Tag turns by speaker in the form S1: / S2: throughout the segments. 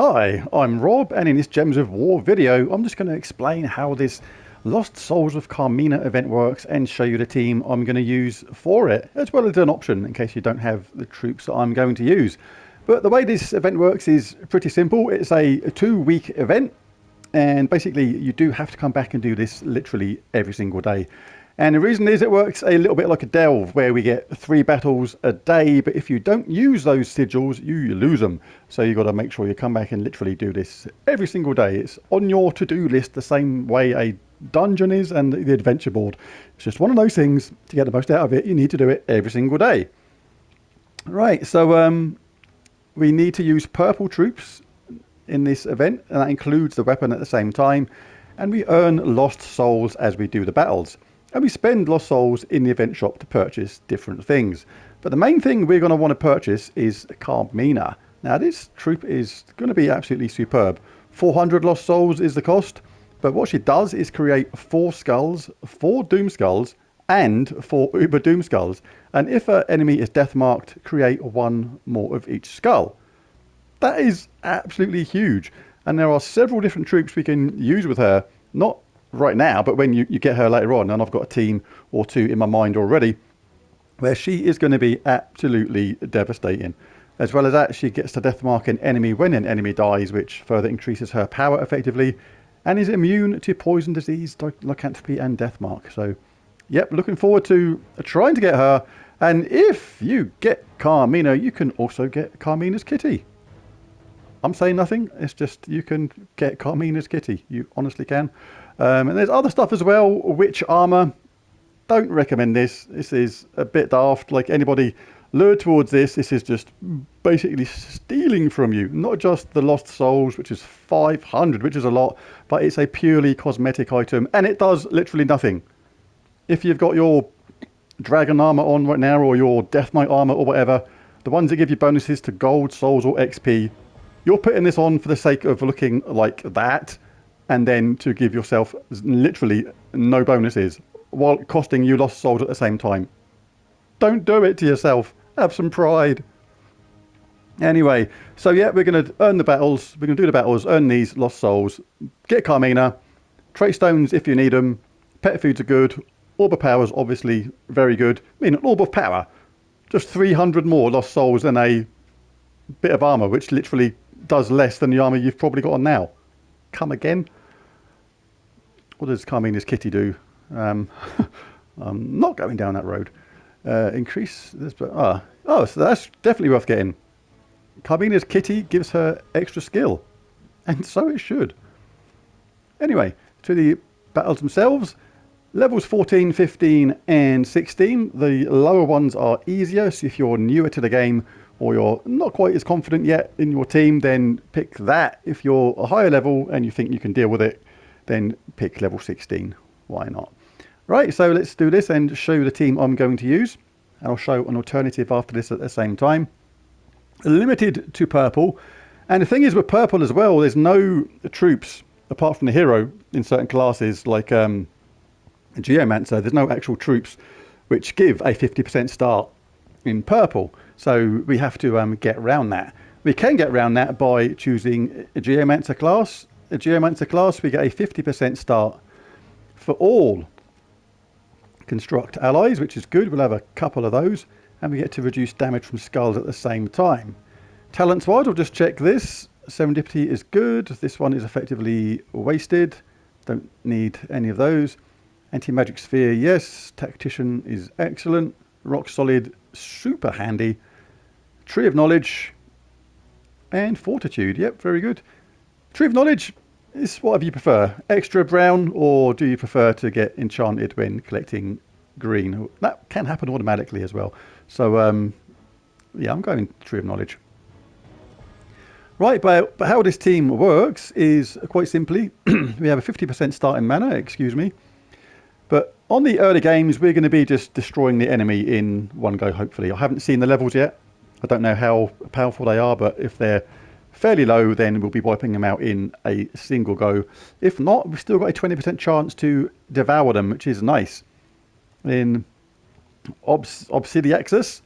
S1: Hi, I'm Rob, and in this Gems of War video, I'm just going to explain how this Lost Souls of Carmina event works and show you the team I'm going to use for it, as well as an option in case you don't have the troops that I'm going to use. But the way this event works is pretty simple. It's a 2-week event, and basically you do have to come back and do this literally every single day. And the reason is it works a little bit like a delve, where we get 3 battles a day, but if you don't use those sigils, you lose them. So you've got to make sure you come back and literally do this every single day. It's on your to-do list the same way a dungeon is and the adventure board. It's just one of those things. To get the most out of it, you need to do it every single day. Right, so we need to use purple troops in this event, and that includes the weapon at the same time. And we earn lost souls as we do the battles. And we spend lost souls in the event shop to purchase different things. But the main thing we're going to want to purchase is Carmina. Now this troop is going to be absolutely superb. 400 lost souls is the cost. But what she does is create 4 skulls, 4 doom skulls, and 4 uber doom skulls. And if an enemy is death marked, create 1 more of each skull. That is absolutely huge. And there are several different troops we can use with her. Not right now, but when you get her later on, and I've got a team or 2 in my mind already, where she is going to be absolutely devastating. As well as that, she gets to death mark an enemy when an enemy dies, which further increases her power effectively, and is immune to poison, disease, lycanthropy, and death mark. So, yep, looking forward to trying to get her. And if you get Carmina, you can also get Carmina's kitty. I'm saying nothing. It's just you can get Carmina's kitty. You honestly can. And there's other stuff as well. Witch armor. Don't recommend this. This is a bit daft. Like, anybody lured towards this, this is just basically stealing from you. Not just the lost souls, which is 500, which is a lot, but it's a purely cosmetic item, and it does literally nothing. If you've got your dragon armor on right now, or your death knight armor, or whatever, the ones that give you bonuses to gold, souls, or XP, you're putting this on for the sake of looking like that, and then to give yourself literally no bonuses, while costing you lost souls at the same time. Don't do it to yourself. Have some pride. Anyway, so yeah, we're going to earn the battles. We're going to do the battles, earn these lost souls, get Carmina, trait stones if you need them, pet foods are good, orb of power is obviously very good. I mean, an orb of power, just 300 more lost souls than a bit of armor, which literally does less than the armor you've probably got on now. Come again. What does Carmina's kitty do? I'm not going down that road. Increase this. So that's definitely worth getting. Carmina's kitty gives her extra skill, and so it should. Anyway, to the battles themselves. Levels 14, 15, and 16. The lower ones are easier, so if you're newer to the game, or you're not quite as confident yet in your team, then pick that. If you're a higher level and you think you can deal with it, then pick level 16. Why not? Right, so let's do this and show you the team I'm going to use. And I'll show an alternative after this at the same time. Limited to purple. And the thing is with purple as well, there's no troops, apart from the hero, in certain classes, like Geomancer. There's no actual troops which give a 50% start in purple. So we have to get around that. We can get around that by choosing a Geomancer class. A Geomancer class, we get a 50% start for all construct allies, which is good. We'll have a couple of those, and we get to reduce damage from skulls at the same time. Talents wise, we'll just check this. Serendipity is good. This one is effectively wasted. Don't need any of those. Anti-magic sphere, yes. Tactician is excellent. Rock solid, super handy. Tree of knowledge and fortitude, yep, very good. Tree of knowledge is whatever you prefer. Extra brown, or do you prefer to get enchanted when collecting green? That can happen automatically as well. So yeah, I'm going tree of knowledge. Right, but how this team works is quite simply, we have a 50% starting mana, excuse me. But on the early games, we're going to be just destroying the enemy in one go, hopefully. I haven't seen the levels yet. I don't know how powerful they are, but if they're fairly low, then we'll be wiping them out in a single go. If not, we've still got a 20% chance to devour them, which is nice. In Obsidiaxis,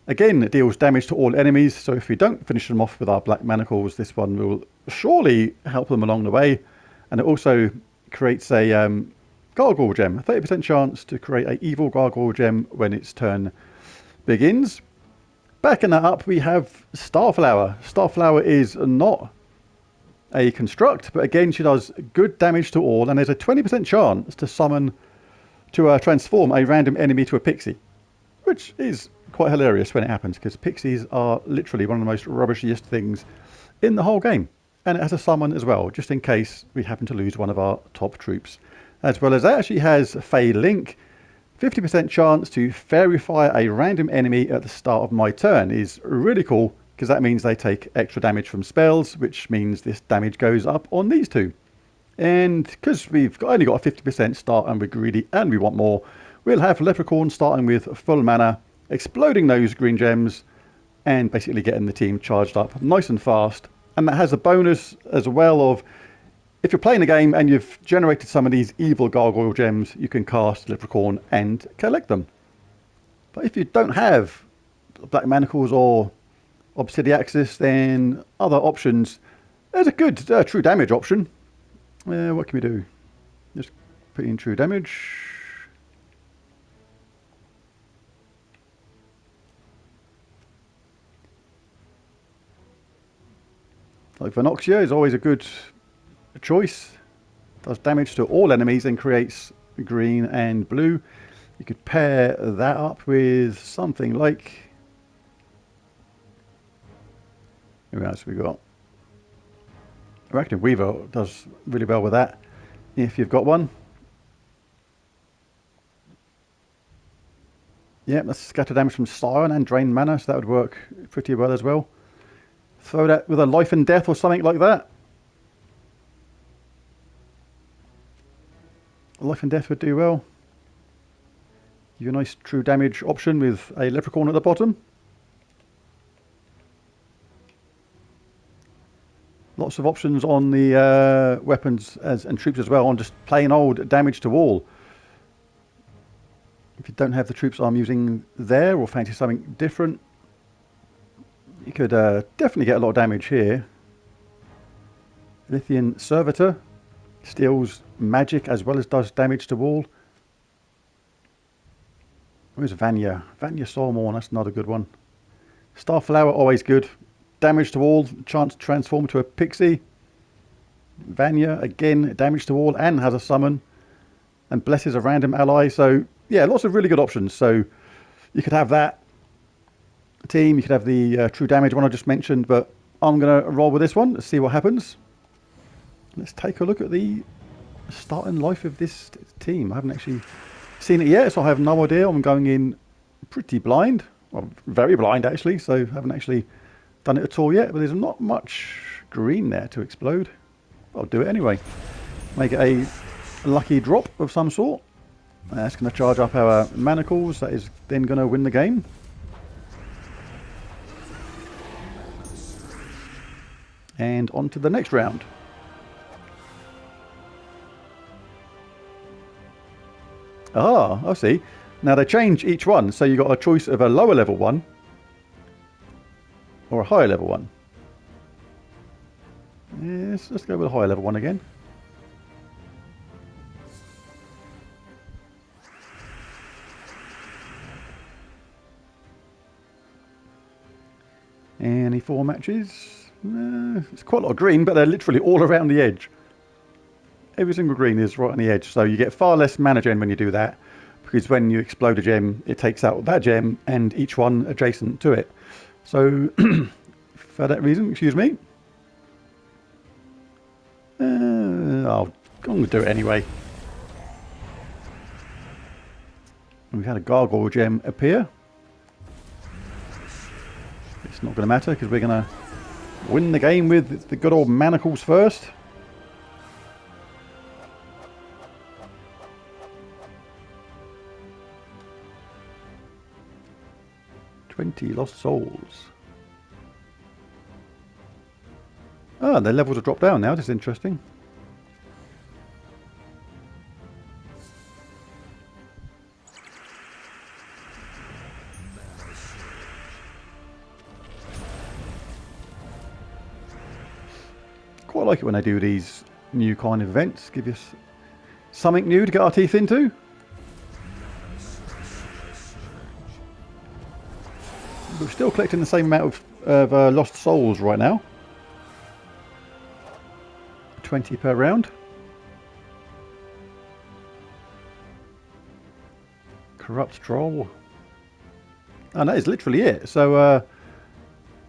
S1: Again, it deals damage to all enemies, so if we don't finish them off with our black manacles, this one will surely help them along the way. And it also creates a gargoyle gem, a 30% chance to create an evil gargoyle gem when its turn begins. Backing that up, we have Starflower. Starflower is not a construct, but again, she does good damage to all, and there's a 20% chance to summon, to transform a random enemy to a pixie, which is quite hilarious when it happens, because pixies are literally one of the most rubbishiest things in the whole game. And it has a summon as well, just in case we happen to lose one of our top troops. As well as that, she has Fey Link. 50% chance to faeryfy a random enemy at the start of my turn is really cool, because that means they take extra damage from spells, which means this damage goes up on these two. And because we've only got a 50% start and we're greedy and we want more, we'll have Leprechaun starting with full mana, exploding those green gems, and basically getting the team charged up nice and fast. And that has a bonus as well of, if you're playing the game and you've generated some of these evil gargoyle gems, you can cast Leprechaun and collect them. But if you don't have Black Manacles or Obsidiaxis, then other options, there's a good true damage option. What can we do? Just put in true damage. Like Venoxia is always a good choice. Does damage to all enemies and creates green and blue. You could pair that up with something like, who else we got? Arachnid Weaver does really well with that, if you've got one. Yeah, that's scatter damage from Siren and drain mana, so that would work pretty well as well. Throw that with a life and death or something like that. Life and death would do well. Give you a nice true damage option with a Leprechaun at the bottom. Lots of options on the weapons and troops as well, on just plain old damage to all. If you don't have the troops I'm using there, or fancy something different, you could definitely get a lot of damage here. Lithian Servitor steals magic as well as does damage to all. Where's Vanya? Vanya Soulmorn, that's not a good one. Starflower, always good. Damage to all, chance to transform to a pixie. Vanya, again, damage to all and has a summon. And blesses a random ally. So, yeah, lots of really good options. So, you could have that team. You could have the true damage one I just mentioned. But I'm going to roll with this one. Let's see what happens. Let's take a look at the starting life of this team. I haven't actually seen it yet, so I have no idea. I'm going in pretty blind. Well, very blind, actually. So, I haven't actually done it at all yet, but there's not much green there to explode. I'll do it anyway. Make it a lucky drop of some sort. That's going to charge up our manacles. That is then going to win the game. And on to the next round. Ah, I see. Now they change each one, so you got a choice of a lower level one or a higher level one. Yes, let's go with a higher level one again. Any 4 matches? It's quite a lot of green, but they're literally all around the edge. Every single green is right on the edge, so you get far less mana gen when you do that, because when you explode a gem, it takes out that gem and each one adjacent to it. So, for that reason, excuse me. I'm going to do it anyway. We've had a gargoyle gem appear. It's not going to matter because we're going to win the game with the good old manacles first. Lost souls. Ah, their levels have dropped down now. This is interesting. Quite like it when they do these new kind of events. Give us something new to get our teeth into. We're still collecting the same amount of lost souls right now. 20 per round. Corrupt Troll. And that is literally it. So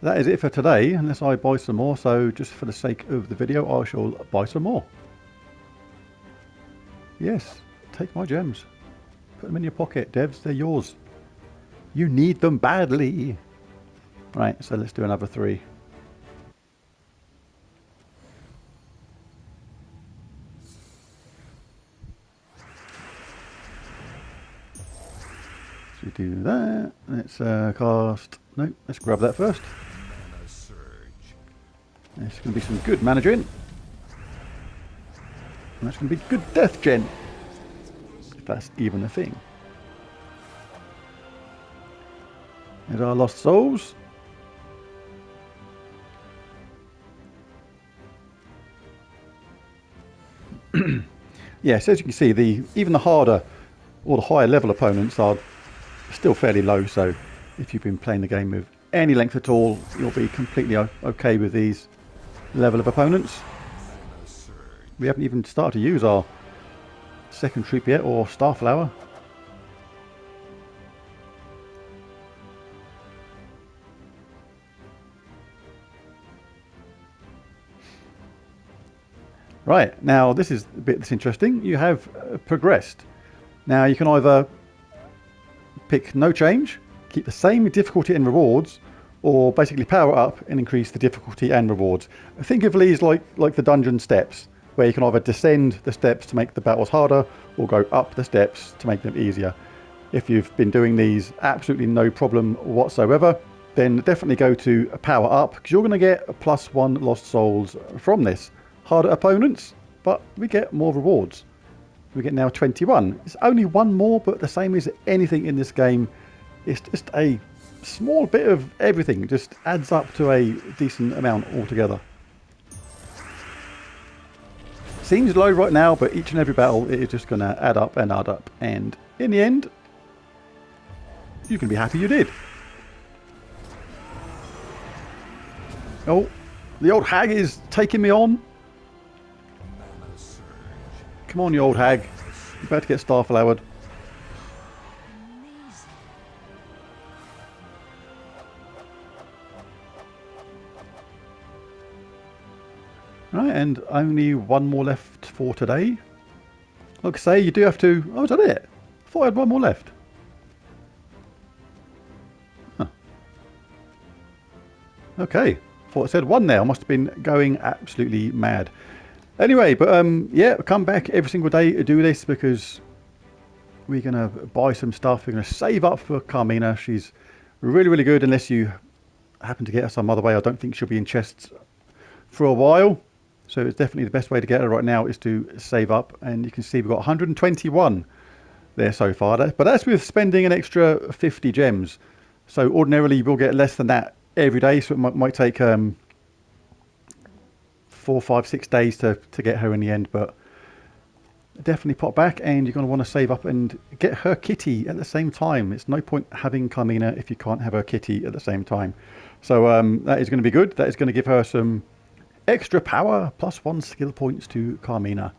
S1: that is it for today, unless I buy some more. So just for the sake of the video, I shall buy some more. Yes, take my gems. Put them in your pocket, devs. They're yours. You need them badly. Right, so let's do another 3. So we do that. Let's cast... No, let's grab that first. There's going to be some good mana gen. And that's going to be good death gen. If that's even a thing. There's our lost souls. Yes, as you can see, even the harder or the higher level opponents are still fairly low. So if you've been playing the game with any length at all, you'll be completely okay with these level of opponents. We haven't even started to use our second troop yet, or Starflower. Right, now this is the bit that's interesting. You have progressed. Now you can either pick no change, keep the same difficulty and rewards, or basically power up and increase the difficulty and rewards. Think of these like the dungeon steps, where you can either descend the steps to make the battles harder, or go up the steps to make them easier. If you've been doing these absolutely no problem whatsoever, then definitely go to power up, because you're going to get a +1 lost souls from this. Harder opponents, but we get more rewards. We get now 21. It's only one more, but the same as anything in this game. It's just a small bit of everything. Just adds up to a decent amount altogether. Seems low right now, but each and every battle it is just going to add up and add up. And in the end, you can be happy you did. Oh, the old hag is taking me on. Come on, you old hag. You're about to get Starflowered. Right, and only one more left for today. Like I say, you do have to... Oh, is that it? I thought I had one more left. Huh. Okay. Thought it said 1 there. I must have been going absolutely mad. Anyway, but yeah, come back every single day to do this, because we're going to buy some stuff. We're going to save up for Carmina. She's really, really good, unless you happen to get her some other way. I don't think she'll be in chests for a while. So it's definitely the best way to get her right now is to save up. And you can see we've got 121 there so far. But that's with spending an extra 50 gems. So ordinarily we'll get less than that every day. So it might take 4, 5, 6 days to get her in the end, but definitely pop back, and you're going to want to save up and get her kitty at the same time. It's no point having Carmina if you can't have her kitty at the same time. So that is going to be good. That is going to give her some extra power, +1 skill points to Carmina.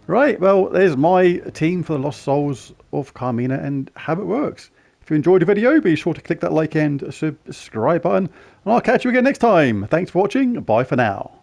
S1: Right, well, there's my team for the Lost Souls of Carmina and how it works. If you enjoyed the video, be sure to click that like and subscribe button, and I'll catch you again next time. Thanks for watching. Bye for now.